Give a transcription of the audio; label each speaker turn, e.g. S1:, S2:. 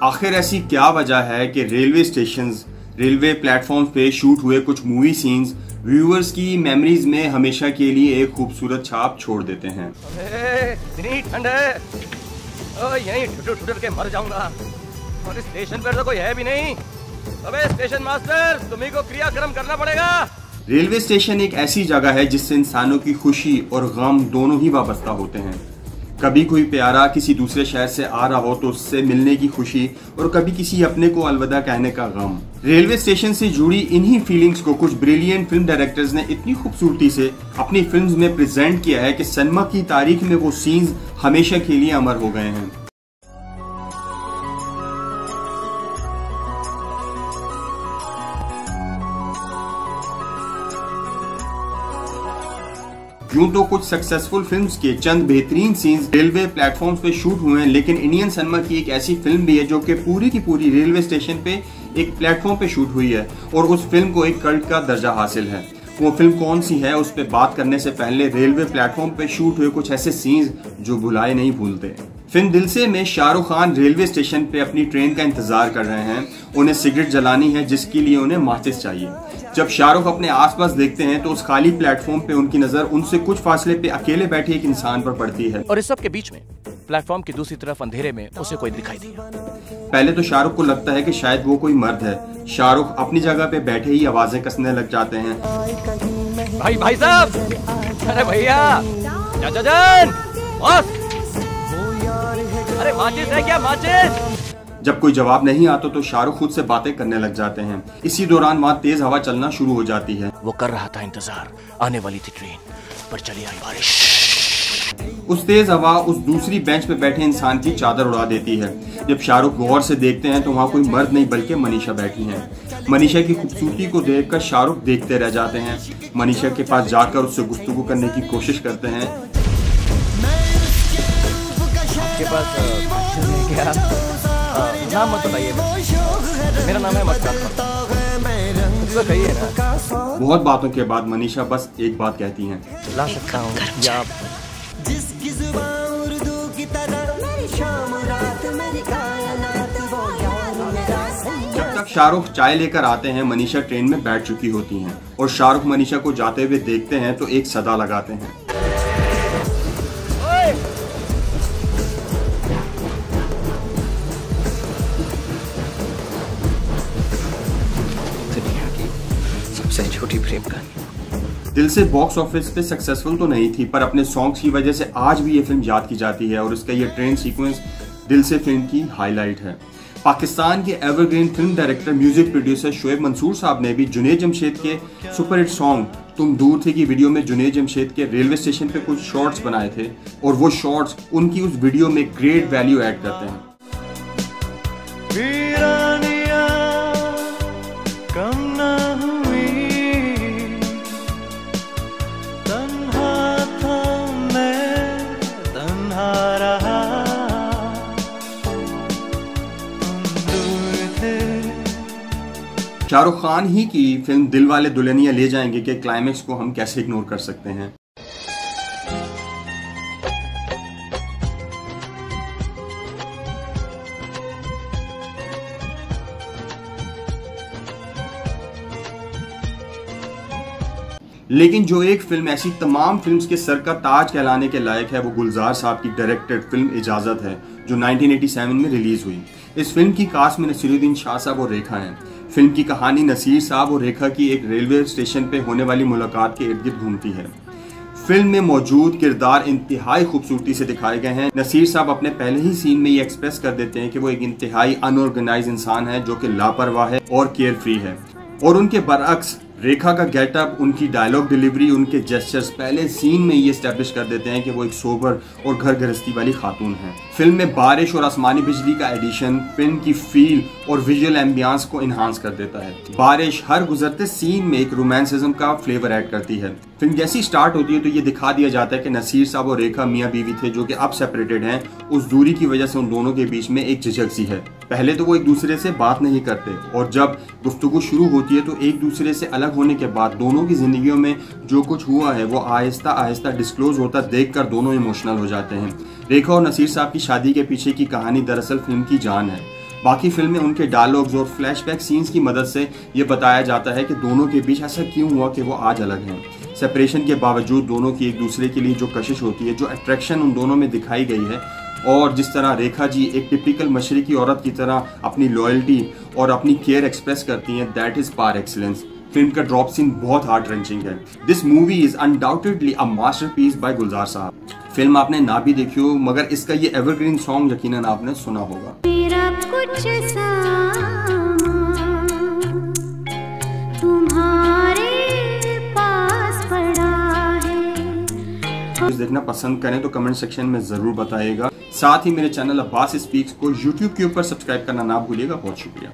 S1: आखिर ऐसी क्या वजह है कि रेलवे स्टेशंस, रेलवे प्लेटफॉर्म्स पे शूट हुए कुछ मूवी सीन्स व्यूअर्स की मेमोरीज में हमेशा के लिए एक खूबसूरत छाप छोड़ देते हैं।
S2: इतनी ठंड है, यहीं ठुठुर के मर जाऊंगा और इस स्टेशन पर तो कोई है भी नहीं। अबे स्टेशन मास्टर, तुम्ही को क्रियाक्रम करना पड़ेगा।
S1: रेलवे स्टेशन एक ऐसी जगह है जिससे इंसानों की खुशी और गम दोनों ही वाबस्ता होते हैं। कभी कोई प्यारा किसी दूसरे शहर से आ रहा हो तो उससे मिलने की खुशी, और कभी किसी अपने को अलविदा कहने का गम। रेलवे स्टेशन से जुड़ी इन्हीं फीलिंग्स को कुछ ब्रिलियंट फिल्म डायरेक्टर्स ने इतनी खूबसूरती से अपनी फिल्म्स में प्रेजेंट किया है कि सिनेमा की तारीख में वो सीन्स हमेशा के लिए अमर हो गए हैं। यूं तो कुछ सक्सेसफुल फिल्म्स के चंद बेहतरीन सीन्स रेलवे प्लेटफॉर्म्स पे शूट हुए हैं, लेकिन इंडियन सिनेमा की एक ऐसी फिल्म भी है जो कि पूरी की पूरी रेलवे स्टेशन पे एक प्लेटफॉर्म पे शूट हुई है और उस फिल्म को एक कल्ट का दर्जा हासिल है। वो फिल्म कौन सी है, उस पर बात करने से पहले रेलवे प्लेटफॉर्म पे शूट हुए कुछ ऐसे सीन्स जो भुलाए नहीं भूलते। फिल्म दिल से में शाहरुख खान रेलवे स्टेशन पे अपनी ट्रेन का इंतजार कर रहे हैं। उन्हें सिगरेट जलानी है जिसके लिए उन्हें माचिस चाहिए। जब शाहरुख अपने आसपास देखते हैं तो उस खाली प्लेटफॉर्म पे उनकी नजर उनसे कुछ फासले पे अकेले बैठे एक इंसान पर पड़ती है,
S2: और इस सब के बीच में प्लेटफॉर्म की दूसरी तरफ अंधेरे में उसे कोई दिखाई दिया।
S1: पहले तो शाहरुख को लगता है कि शायद वो कोई मर्द है। शाहरुख अपनी जगह पे बैठे ही आवाजें कसने लग जाते हैं।
S2: भाई साहब, अरे भैया, जान, अरे माचिस है क्या, माचिस?
S1: जब कोई जवाब नहीं आता तो शाहरुख खुद से बातें करने लग जाते हैं। इसी दौरान वहाँ तेज हवा चलना शुरू हो जाती है।
S2: वो कर रहा था इंतजार, आने वाली थी ट्रेन, पर चली आई बारिश।
S1: उस तेज हवा उस दूसरी बेंच पे बैठे इंसान की चादर उड़ा देती है। जब शाहरुख गौर से देखते हैं तो वहाँ कोई मर्द नहीं बल्कि मनीषा बैठी हैं। मनीषा की खूबसूरती को देखकर शाहरुख देखते रह जाते हैं। मनीषा के पास जाकर उससे गुफ्तगू करने की कोशिश करते हैं।
S2: आपके पास क्या? नाम मत बताइए, मेरा नाम है मस्तान। कहिए ना।
S1: बहुत बातों के बाद मनीषा बस एक बात कहती हैं,
S2: ला सकता हूँ या
S1: जब तक शाहरुख चाय लेकर आते हैं मनीषा ट्रेन में बैठ चुकी होती हैं और शाहरुख मनीषा को जाते हुए देखते हैं तो एक सदा लगाते हैं।
S2: सबसे छोटी प्रेम कहानी।
S1: दिल से बॉक्स ऑफिस पे सक्सेसफुल तो नहीं थी, पर अपने सॉन्ग्स की वजह से आज भी ये फिल्म याद की जाती है और इसका ये ट्रेन सीक्वेंस दिल से फिल्म की हाईलाइट है। पाकिस्तान के evergreen film director music producer Shoaib Mansoor sahab ने भी जुनैद जमशेद के सुपरहिट सॉन्ग तुम दूर थे की वीडियो में जुनैद जमशेद के रेलवे स्टेशन पे कुछ शॉट्स बनाए थे और वो शॉट्स उनकी उस वीडियो में ग्रेट वैल्यू ऐड करते हैं। शाहरुख खान ही की फिल्म दिल वाले दुल्हनिया ले जाएंगे के क्लाइमेक्स को हम कैसे इग्नोर कर सकते हैं। लेकिन जो एक फिल्म ऐसी तमाम फिल्म्स के सर का ताज कहलाने के लायक है वो गुलजार साहब की डायरेक्टेड फिल्म इजाजत है जो 1987 में रिलीज हुई। इस फिल्म की कास्ट में नसीरुद्दीन शाह साहब और रेखा हैं। फिल्म की कहानी नसीर साहब और रेखा की एक रेलवे स्टेशन पे होने वाली मुलाकात के इर्द गिर्द घूमती है। फिल्म में मौजूद किरदार इंतहाई खूबसूरती से दिखाए गए हैं। नसीर साहब अपने पहले ही सीन में ये एक्सप्रेस कर देते हैं कि वो एक इंतहाई अनऑर्गेनाइज इंसान है जो कि लापरवाह है और केयर फ्री है, और उनके बरअक्स रेखा का गेटअप, उनकी डायलॉग डिलीवरी, उनके जेस्चर्स पहले सीन में ये एस्टेब्लिश कर देते हैं कि वो एक सोबर और घर गृहस्थी वाली खातून है। फिल्म में बारिश और आसमानी बिजली का एडिशन फिल्म की फील और विजुअल एम्बियंस को इन्हांस कर देता है। बारिश हर गुजरते सीन में एक रोमांसिज्म का फ्लेवर ऐड करती है। फिल्म जैसी स्टार्ट होती है तो ये दिखा दिया जाता है कि नसीर साहब और रेखा मियाँ बीवी थे जो कि अब सेपरेटेड हैं। उस दूरी की वजह से उन दोनों के बीच में एक झिझक सी है। पहले तो वो एक दूसरे से बात नहीं करते और जब गुफ्तगू शुरू होती है तो एक दूसरे से अलग होने के बाद दोनों की जिंदगियों में जो कुछ हुआ है वो आहिस्ता आहिस्ता डिस्क्लोज होता देखकर दोनों इमोशनल हो जाते हैं। रेखा और नसीर साहब की शादी के पीछे की कहानी दरअसल फिल्म की जान है। बाकी फिल्म में उनके डायलॉग्स और फ्लैशबैक सीन्स की मदद से ये बताया जाता है कि दोनों के बीच ऐसा क्यों हुआ कि वो आज अलग हैं। सेपरेशन के बावजूद दोनों की एक दूसरे के लिए जो कशिश होती है, जो अट्रैक्शन उन दोनों में दिखाई गई है, और जिस तरह रेखा जी एक टिपिकल मशरकी औरत की तरह अपनी लॉयल्टी और अपनी केयर एक्सप्रेस करती हैं, that is par excellence. Film का ड्रॉप सीन बहुत हार्ट रेंचिंग है। This movie is undoubtedly a masterpiece by Gulzar साहब। फिल्म आपने ना भी देखी हो, मगर इसका ये एवरग्रीन सॉन्ग यकीनन आपने सुना होगा।
S3: मेरा कुछ तुम्हारे पास पड़ा है।
S1: देखना पसंद करें तो कमेंट सेक्शन में जरूर बताइएगा। साथ ही मेरे चैनल अब्बास स्पीक्स को यूट्यूब के ऊपर सब्सक्राइब करना ना भूलिएगा। बहुत शुक्रिया।